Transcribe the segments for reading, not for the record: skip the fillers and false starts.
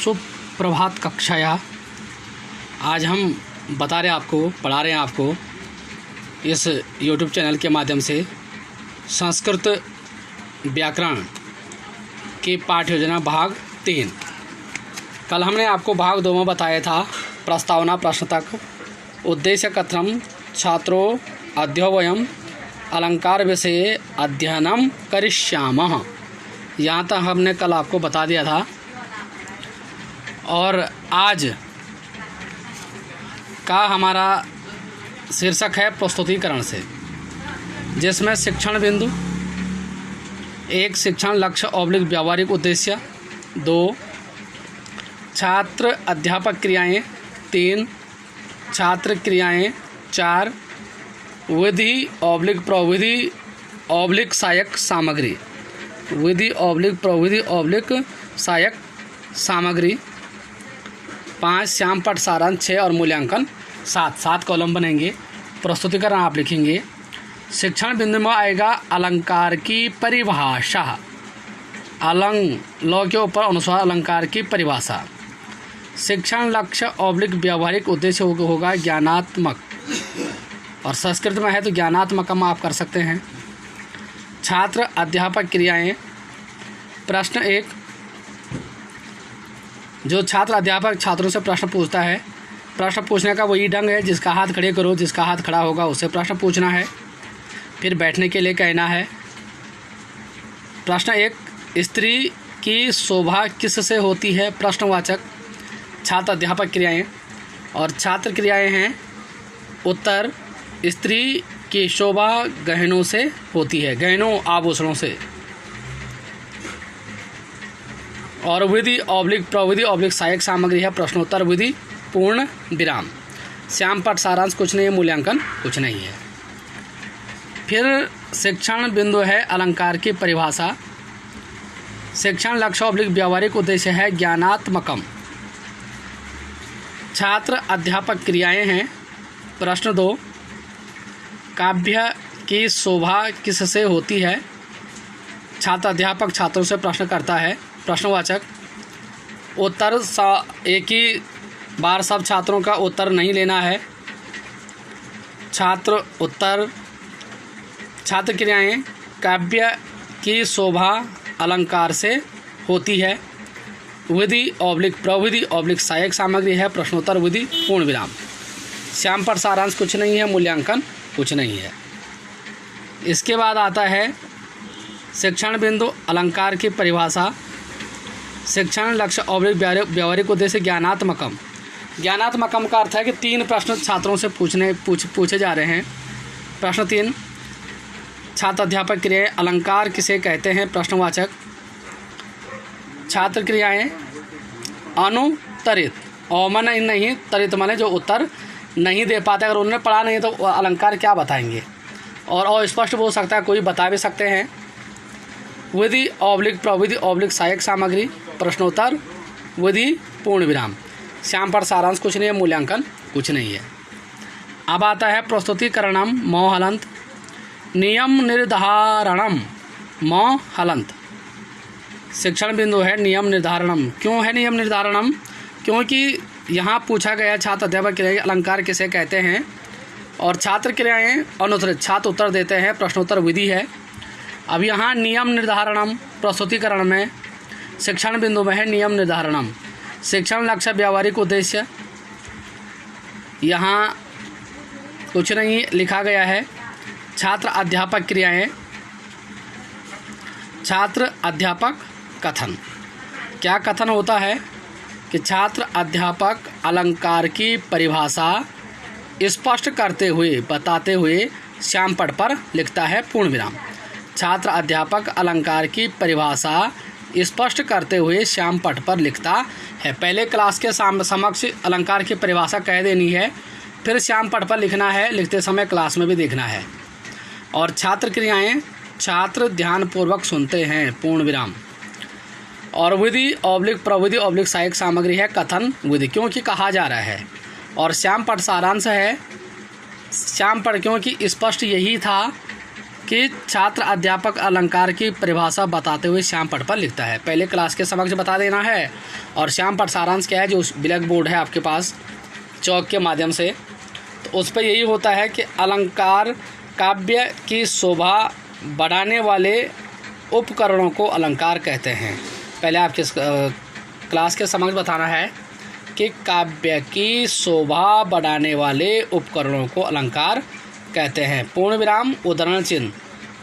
सुप्रभात कक्षाया। आज हम पढ़ा रहे हैं आपको इस YouTube चैनल के माध्यम से संस्कृत व्याकरण की पाठ्य योजना भाग 3। कल हमने आपको भाग 2 में बताया था प्रस्तावना प्रश्न तक। उद्देश्य कथम छात्रों अध्यवयम अलंकार विषय अध्ययनम करिष्यामः, यहाँ तक हमने कल आपको बता दिया था। और आज का हमारा शीर्षक है प्रस्तुतिकरण से, जिसमें शिक्षण बिंदु 1 शिक्षण लक्ष्य / व्यावहारिक उद्देश्य, 2 छात्र अध्यापक क्रियाएं, 3 छात्र क्रियाएं, 4 विधि / प्रविधि / सहायक सामग्री, विधि / प्रविधि / सहायक सामग्री, 5 श्याम पट सारांश, 6 और मूल्यांकन 7 कॉलम बनेंगे। प्रस्तुतिकरण आप लिखेंगे। शिक्षण बिंदु में आएगा अलंकार की परिभाषा, लॉ के ऊपर अनुसार अलंकार की परिभाषा। शिक्षण लक्ष्य / व्यावहारिक उद्देश्य होगा ज्ञानात्मक, और संस्कृत में है तो ज्ञानात्मकम आप कर सकते हैं। छात्र अध्यापक क्रियाएं। प्रश्न 1, जो छात्र अध्यापक छात्रों से प्रश्न पूछता है, प्रश्न पूछने का वही ढंग है, जिसका हाथ खड़े करो, जिसका हाथ खड़ा होगा उससे प्रश्न पूछना है, फिर बैठने के लिए कहना है। प्रश्न 1, स्त्री की शोभा किससे होती है? प्रश्नवाचक। छात्र अध्यापक क्रियाएं और छात्र क्रियाएं हैं। उत्तर, स्त्री की शोभा गहनों से होती है, गहनों आभूषणों से। और विधि / प्रविधि / सहायक सामग्री है प्रश्नोत्तर विधि पूर्ण विराम। श्याम पट सारांश कुछ नहीं है, मूल्यांकन कुछ नहीं है। फिर शिक्षण बिंदु है अलंकार की परिभाषा। शिक्षण लक्ष्य / व्यावहारिक उद्देश्य है ज्ञानात्मकम। छात्र अध्यापक क्रियाएं हैं। प्रश्न 2, काव्य की शोभा किससे होती है? छात्र अध्यापक छात्रों से प्रश्न करता है, प्रश्नवाचक। उत्तर, एक ही बार सब छात्रों का उत्तर नहीं लेना है। छात्र उत्तर। छात्र क्रियाएं, काव्य की शोभा अलंकार से होती है, विधि / प्रविधि / सहायक सामग्री है प्रश्नोत्तर विधि पूर्ण विराम। श्याम पर सारांश कुछ नहीं है, मूल्यांकन कुछ नहीं है। इसके बाद आता है शिक्षण बिंदु अलंकार की परिभाषा। शिक्षण लक्ष्य / व्यावहारिक उद्देश्य ज्ञानात्मकम। ज्ञानात्मकम का अर्थ है कि 3 प्रश्न छात्रों से पूछे जा रहे हैं। प्रश्न 3, छात्र अध्यापक क्रियाएं अलंकार किसे कहते हैं? प्रश्नवाचक। छात्र क्रियाएं अनुत्तरित, अवमन नहीं, तरित माने जो उत्तर नहीं दे पाते, अगर उन्होंने पढ़ा नहीं तो अलंकार क्या बताएंगे। और अस्पष्ट बोल सकता है, कोई बता भी सकते हैं। विधि / प्रविधि / सहायक सामग्री प्रश्नोत्तर विधि पूर्ण विराम। श्याम पर सारांश कुछ नहीं है, मूल्यांकन कुछ नहीं है। अब आता है प्रस्तुतिकरणम मोहलंत। नियम निर्धारणम मोहलंत। शिक्षण बिंदु है नियम निर्धारणम। क्यों है नियम निर्धारणम? क्योंकि यहाँ पूछा गया छात्र अध्यापक क्रियाएं अलंकार किसे कहते हैं, और छात्र क्रियाएं अनुत्तरित, छात्र उत्तर देते हैं, प्रश्नोत्तर विधि है। अब यहाँ नियम निर्धारणम प्रस्तुतिकरण में शिक्षण बिंदु में है नियम निर्धारणम। शिक्षण लक्ष्य व्यावहारिक उद्देश्य, यहाँ कुछ नहीं लिखा गया है। छात्र अध्यापक क्रियाएं, छात्र अध्यापक कथन। क्या कथन होता है कि छात्र अध्यापक अलंकार की परिभाषा स्पष्ट करते हुए, बताते हुए श्याम पट पर लिखता है पूर्ण विराम। छात्र अध्यापक अलंकार की परिभाषा स्पष्ट करते हुए श्याम पट पर लिखता है। पहले क्लास के समक्ष अलंकार की परिभाषा कह देनी है, फिर श्याम पट पर लिखना है, लिखते समय क्लास में भी देखना है। और छात्र क्रियाएं, छात्र ध्यानपूर्वक सुनते हैं, पूर्ण विराम। और विधि / प्रविधि / सहायक सामग्री है कथन विधि, क्योंकि कहा जा रहा है। और श्याम पट सारांश है। श्याम पट क्योंकि स्पष्ट यही था कि छात्र अध्यापक अलंकार की परिभाषा बताते हुए श्याम पट पर लिखता है। पहले क्लास के समक्ष बता देना है और श्याम पट सारांश क्या है जो ब्लैक बोर्ड है आपके पास चौक के माध्यम से, तो उस पर यही होता है कि अलंकार काव्य की शोभा बढ़ाने वाले उपकरणों को अलंकार कहते हैं। पहले आपके क्लास के समक्ष बताना है कि काव्य की शोभा बढ़ाने वाले उपकरणों को अलंकार कहते हैं। पूर्ण विराम उद्धरण चिन्ह,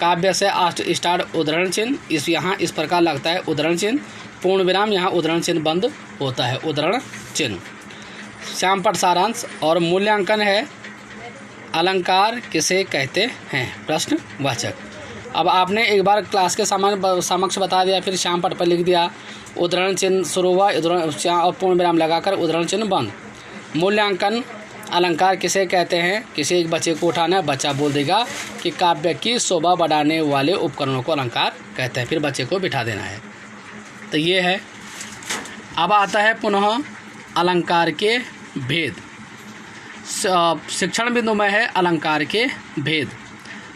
काव्य से स्टार्ट उद्धरण चिन्ह, इस यहाँ इस प्रकार लगता है उद्धरण चिन्ह, पूर्ण विराम यहाँ उद्धरण चिन्ह बंद होता है, उद्धरण चिन्ह। श्याम पट सारांश और मूल्यांकन है अलंकार किसे कहते हैं, प्रश्नवाचक। अब आपने एक बार क्लास के समक्ष बता दिया, फिर श्याम पट पर लिख दिया, उद्धरण चिन्ह शुरू हुआ, और पूर्ण विराम लगाकर उद्धरण चिन्ह बंद। मूल्यांकन अलंकार किसे कहते हैं, किसी एक बच्चे को उठाना है, बच्चा बोल देगा कि काव्य की शोभा बढ़ाने वाले उपकरणों को अलंकार कहते हैं, फिर बच्चे को बिठा देना है। तो ये है। अब आता है पुनः अलंकार के भेद। शिक्षण बिंदु में है अलंकार के भेद।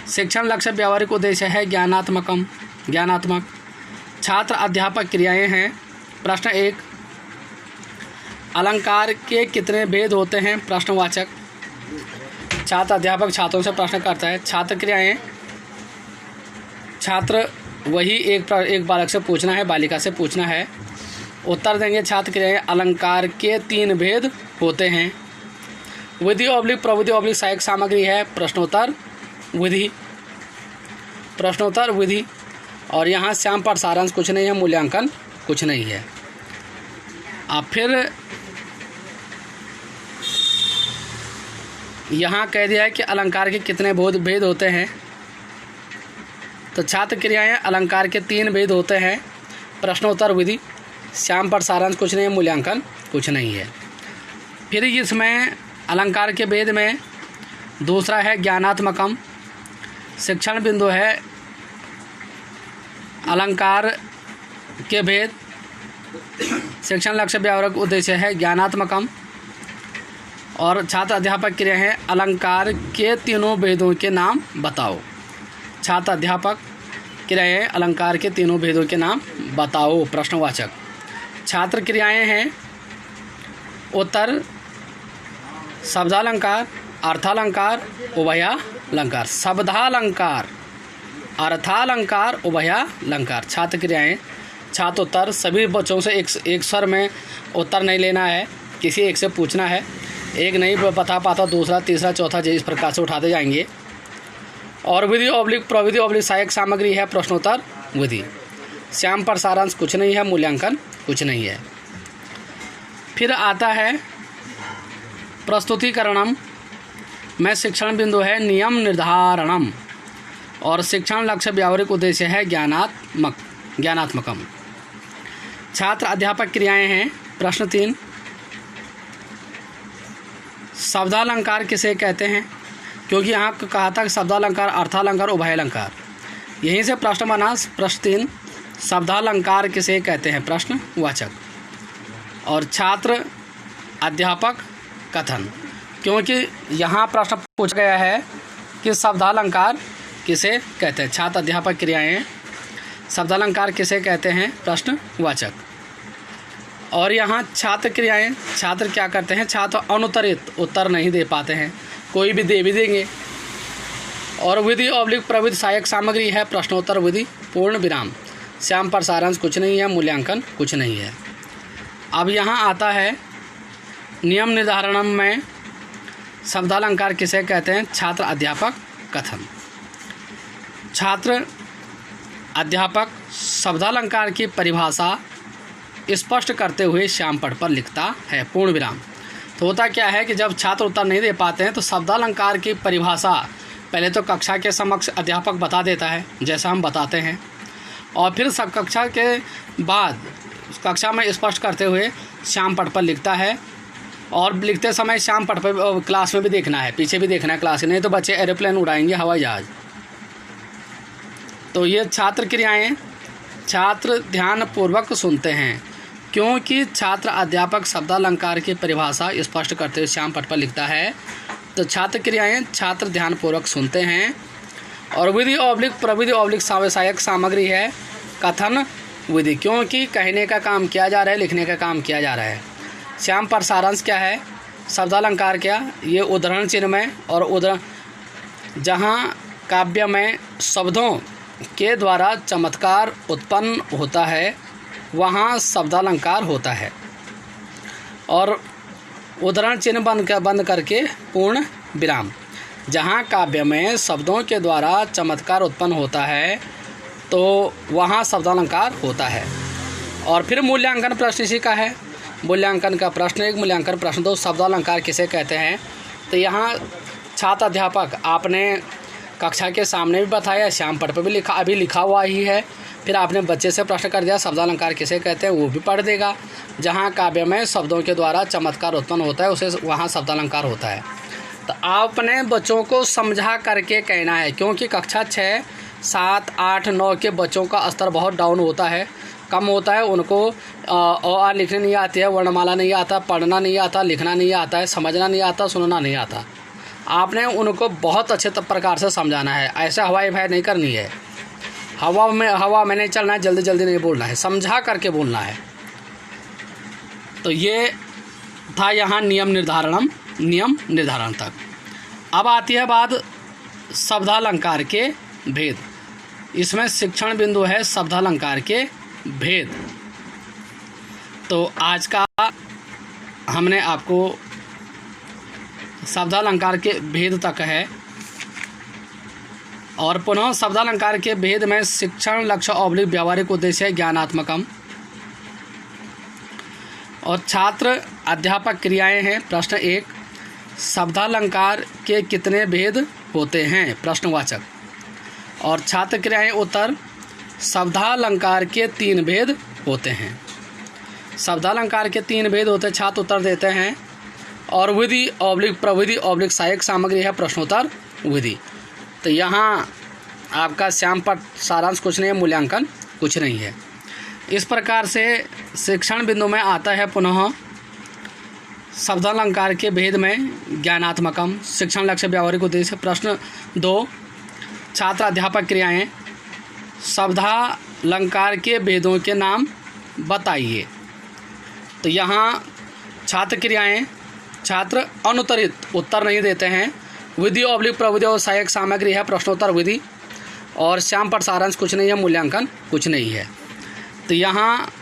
शिक्षण लक्ष्य व्यावहारिक उद्देश्य है ज्ञानात्मक। छात्र अध्यापक क्रियाएं हैं। प्रश्न 1, अलंकार के कितने भेद होते हैं, प्रश्नवाचक। छात्र अध्यापक छात्रों से प्रश्न करता है। छात्र क्रियाएं, छात्र वही एक बालक से पूछना है, बालिका से पूछना है, उत्तर देंगे। छात्र क्रियाएं अलंकार के 3 भेद होते हैं। विधि ऑब्लिक प्रविधि ऑब्लिक सहायक सामग्री है, प्रश्नोत्तर विधि। और यहाँ श्याम पट सारांश कुछ नहीं है, मूल्यांकन कुछ नहीं है। अब फिर यहाँ कह दिया है कि अलंकार के कितने भेद होते हैं। तो छात्र क्रियाएं अलंकार के 3 भेद होते हैं, प्रश्नोत्तर विधि। श्याम पट सारांश कुछ नहीं है, मूल्यांकन कुछ नहीं है। फिर इसमें अलंकार के भेद में दूसरा है ज्ञानात्मकम। शिक्षण बिंदु है अलंकार के भेद। शिक्षण लक्ष्य व्यावहारिक उद्देश्य है ज्ञानात्मकम। और छात्र अध्यापक क्रिया है अलंकार के 3 भेदों के नाम बताओ। छात्र अध्यापक क्रियाएं अलंकार के 3 भेदों के नाम बताओ, प्रश्नवाचक। छात्र क्रियाएं हैं उत्तर शब्दालंकार, अर्थालंकार, उभयालंकार। शब्दालंकार, अर्थालंकार, उभयालंकार। छात्र क्रियाएं, छात्र उत्तर। सभी बच्चों से एक स्वर में उत्तर नहीं लेना है, किसी एक से पूछना है। एक नहीं बता पाता, दूसरा, तीसरा, चौथा इस प्रकार से उठाते जाएंगे। और विधि ऑब्लिक प्रविधि ऑब्लिक सहायक सामग्री है, प्रश्नोत्तर विधि। श्याम पट सारांश कुछ नहीं है, मूल्यांकन कुछ नहीं है। फिर आता है प्रस्तुतिकरणम में शिक्षण बिंदु है नियम निर्धारणम। और शिक्षण लक्ष्य व्यावहारिक उद्देश्य है ज्ञानात्मकम। छात्र अध्यापक क्रियाएं हैं। प्रश्न 3, शब्दालंकार किसे कहते हैं, क्योंकि यहाँ कहा था शब्दालंकार, अर्थालंकार, उभयालंकार। यहीं से प्रश्न बना। प्रश्न 3, शब्दालंकार किसे कहते हैं, प्रश्नवाचक। और छात्र अध्यापक कथन, क्योंकि यहाँ प्रश्न पूछा गया है कि शब्दालंकार किसे कहते हैं। छात्र अध्यापक क्रियाएं शब्दालंकार किसे कहते हैं, प्रश्नवाचक। और यहाँ छात्र क्रियाएं, छात्र क्या करते हैं, छात्र अनुत्तरित उत्तर नहीं दे पाते हैं, कोई भी दे भी देंगे। और विधि ऑब्लिक प्रविधि सहायक सामग्री है, प्रश्नोत्तर विधि, पूर्ण विराम। श्याम पट सारांश कुछ नहीं है, मूल्यांकन कुछ नहीं है। अब यहाँ आता है नियम निर्धारणम में शब्दालंकार किसे कहते हैं, छात्र अध्यापक कथन। छात्र अध्यापक शब्दालंकार की परिभाषा स्पष्ट करते हुए श्याम पट पर लिखता है, पूर्ण विराम। तो होता क्या है कि जब छात्र उत्तर नहीं दे पाते हैं तो शब्दालंकार की परिभाषा पहले तो कक्षा के समक्ष अध्यापक बता देता है, जैसा हम बताते हैं, और फिर सब कक्षा के बाद कक्षा में स्पष्ट करते हुए श्याम पट पर लिखता है। और लिखते समय श्याम पट पर क्लास में भी देखना है, पीछे भी देखना है क्लास में, नहीं तो बच्चे एरोप्लेन उड़ाएंगे, हवाई जहाज। तो ये छात्र क्रियाएं छात्र ध्यानपूर्वक सुनते हैं, क्योंकि छात्र अध्यापक शब्दालंकार की परिभाषा स्पष्ट करते हुए श्याम पट पर लिखता है। तो छात्र क्रियाएं छात्र ध्यानपूर्वक सुनते हैं और विधि ऑब्लिक प्रविधि ऑब्लिक सहायक सामग्री है कथन विधि, क्योंकि कहने का काम किया जा रहा है, लिखने का काम किया जा रहा है। श्याम पर सारांश क्या है, शब्दालंकार क्या, ये उदाहरण चिन्ह में और उदाहरण जहाँ काव्य में शब्दों के द्वारा चमत्कार उत्पन्न होता है वहाँ शब्दालंकार होता है। और उदाहरण चिन्ह बंद करके पूर्ण विराम, जहाँ काव्य में शब्दों के द्वारा चमत्कार उत्पन्न होता है तो वहाँ शब्दालंकार होता है। और फिर मूल्यांकन प्रश्न इसी का है। मूल्यांकन का प्रश्न 1, मूल्यांकन प्रश्न 2, शब्दालंकार किसे कहते हैं। तो यहाँ छात्र अध्यापक आपने कक्षा के सामने भी बताया, श्याम पट पर भी लिखा, अभी लिखा हुआ ही है। फिर आपने बच्चे से प्रश्न कर दिया शब्दालंकार किसे कहते हैं, वो भी पढ़ देगा। जहाँ काव्य में शब्दों के द्वारा चमत्कार उत्पन्न होता है उसे वहाँ शब्दालंकार होता है। तो आपने बच्चों को समझा करके कहना है, क्योंकि कक्षा 6, 7, 8, 9 के बच्चों का स्तर बहुत डाउन होता है, कम होता है। उनको अ लिखने नहीं आती है, वर्णमाला नहीं आता, पढ़ना नहीं आता, लिखना नहीं आता है, समझना नहीं आता, सुनना नहीं आता। आपने उनको बहुत अच्छे प्रकार से समझाना है। ऐसे हवाई भाई नहीं करनी है, हवा में नहीं चलना है, जल्दी जल्दी नहीं बोलना है, समझा करके बोलना है। तो ये था यहाँ नियम निर्धारण तक। अब आती है बात शब्दालंकार के भेद। इसमें शिक्षण बिंदु है शब्दालंकार के भेद। तो आज का हमने आपको शब्दालंकार के भेद तक है। और पुनः शब्दालंकार के भेद में शिक्षण लक्ष्य ऑब्लिक व्यावहारिक उद्देश्य ज्ञानात्मकम और छात्र अध्यापक क्रियाएं हैं। प्रश्न 1, शब्दालंकार के कितने भेद होते हैं, प्रश्नवाचक। और छात्र क्रियाएं उत्तर, शब्दालंकार के 3 भेद होते हैं। शब्दालंकार के 3 भेद होते हैं, छात्र उत्तर देते हैं। और विधि ऑब्लिक प्रविधि ऑब्लिक सहायक सामग्री है प्रश्नोत्तर विधि। तो यहाँ आपका श्याम पट सारांश कुछ नहीं है, मूल्यांकन कुछ नहीं है। इस प्रकार से शिक्षण बिंदु में आता है पुनः शब्दालंकार के भेद में ज्ञानात्मकम, शिक्षण लक्ष्य व्यावहारिक उद्देश्य। प्रश्न 2, छात्र अध्यापक क्रियाएं, शब्दालंकार के भेदों के नाम बताइए। तो यहाँ छात्र क्रियाएं, छात्र अनुत्तरित उत्तर नहीं देते हैं। विधि ऑब्लिक प्रविधि और सहायक सामग्री है प्रश्नोत्तर विधि। और श्याम पट सारांश कुछ नहीं है, मूल्यांकन कुछ नहीं है। तो यहाँ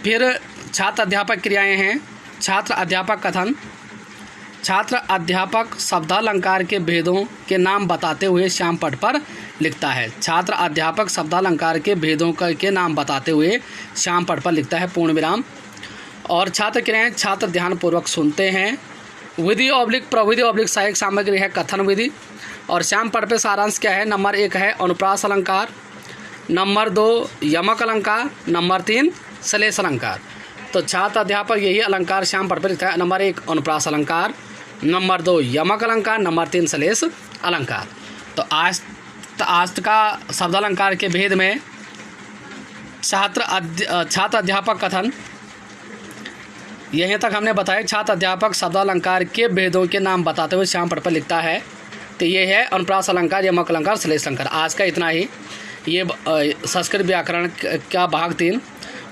फिर छात्र अध्यापक क्रियाएं हैं। छात्र अध्यापक कथन, छात्र अध्यापक शब्दालंकार के भेदों के नाम बताते हुए श्याम पट पर लिखता है। छात्र अध्यापक शब्दालंकार के भेदों के नाम बताते हुए श्याम पट पर लिखता है, पूर्ण विराम। और छात्र क्रियाएं, छात्र ध्यानपूर्वक सुनते हैं। विधि ऑब्लिक प्रविधि ऑब्लिक सहायक सामग्री है कथन विधि। और श्याम पट पे सारांश क्या है, नंबर 1 है अनुप्रास अलंकार, नंबर 2 यमक अलंकार, नंबर 3 श्लेष अलंकार। तो छात्र अध्यापक यही अलंकार श्याम पट पे लिखता है, नंबर 1 अनुप्रास अलंकार, नंबर 2 यमक अलंकार, नंबर 3 श्लेष अलंकार। तो आज का शब्दालंकार के भेद में छात्र अध्यापक कथन यहीं तक हमने बताया। छात्र अध्यापक शब्दालंकार के भेदों के नाम बताते हुए श्याम पट पर लिखता है। तो ये है अनुप्रास अलंकार, यमक अलंकार, श्लेष अलंकार। आज का इतना ही। ये संस्कृत व्याकरण का भाग 3।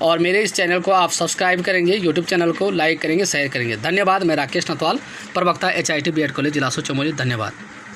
और मेरे इस चैनल को आप सब्सक्राइब करेंगे, यूट्यूब चैनल को लाइक करेंगे, शेयर करेंगे। धन्यवाद। मैं राकेश नथवाल, प्रवक्ता HIT BED कॉलेज जिला चमोली। धन्यवाद।